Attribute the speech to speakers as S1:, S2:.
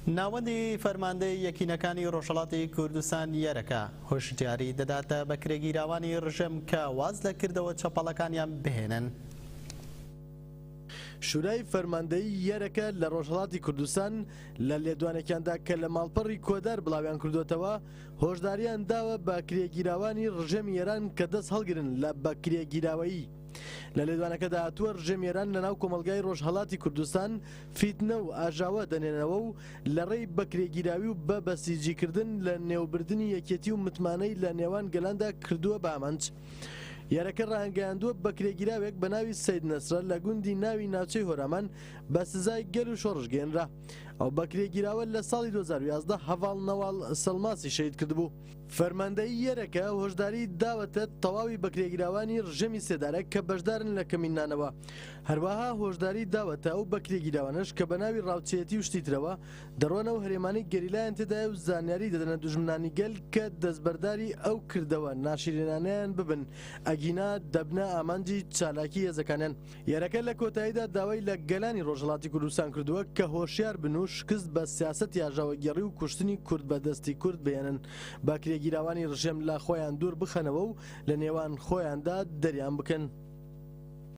S1: ناوەندی فەرماندەی یەکینەکانی ڕۆژهەڵاتی کوردستان یەرەکە هۆشیاری دەداتە بە کرێگیراوانی ڕژەم کە واز لەکردەوە چەپەڵەکانیان بهێنن.
S2: شورای فەرماندەی یەرەکە لە ڕۆژهەڵاتی کوردستان لە لێدوانێکیاندا کە لە ماڵپەڕی کۆدار بڵاویان کردوتەوە هۆشداریان داوە بە کرێگیراوانی ڕژەمی ئێران کە دەست هەڵگرن لە بە کرێگیراوەیی. لە لێدوانەکەدا هاتووە ڕژەمی ئێران لەناو کۆمەلگای ڕۆژهەڵاتی کوردستان فیتنە و ئاژاوە دەنێنەوە و لە ڕێی بە کرێگیراوی و بە بەسیجیکردن لە نێوبردننی یەکێتی و متمانەی لە نێوان گەلاندا کردووە بامەنج. یارەکە ڕاهەنگەیاندووە بە کرێگیراوێک بە ناوی سەید نەسرە لە گوندی ناوی ناوچەی هۆرامان بە سزای گەل و شۆڕش گەێنرا. ئەو بە کرێگیراوە لە ساڵی 2011 هەڤاڵ نەواڵ سەڵماسی شەید کردبوو. فەرماندەی یەرەکە هۆشداری داوەتە تەواوی بە کرێگیراوانی ڕژەمی سێدارە کە بەشدارن لە کەمینانەوە. هەروەها هۆشداری داوەتە ئەو بە کرێگیراوانش کە بە ناوی ڕاوچێتی و شتی ترەوە دەڕۆنە و هەرێمانی گەریلایان تێدایە و زانیاری دەدەنە دوژمنانی گەل کە دەستبەرداری ئەو کردەوە ناشرینانیان ببن ئەگینا دەبنە ئامانجی چالاکی هێزەکانیان. یارەکە لە کۆتاییدا داوای لە گەلانی ڕۆژهەڵاتی کوردستان کردووە کە هۆشیار بن و شکست بە سیاسەتی ئاژاوەگەڕی و کوشتنی کورد بە دەستی کورد بێنن بە کرێگیراوانی ڕژەم لە خۆیان دوور بخەنەوە و لە نێوان خۆیاندا دەریان بکەن.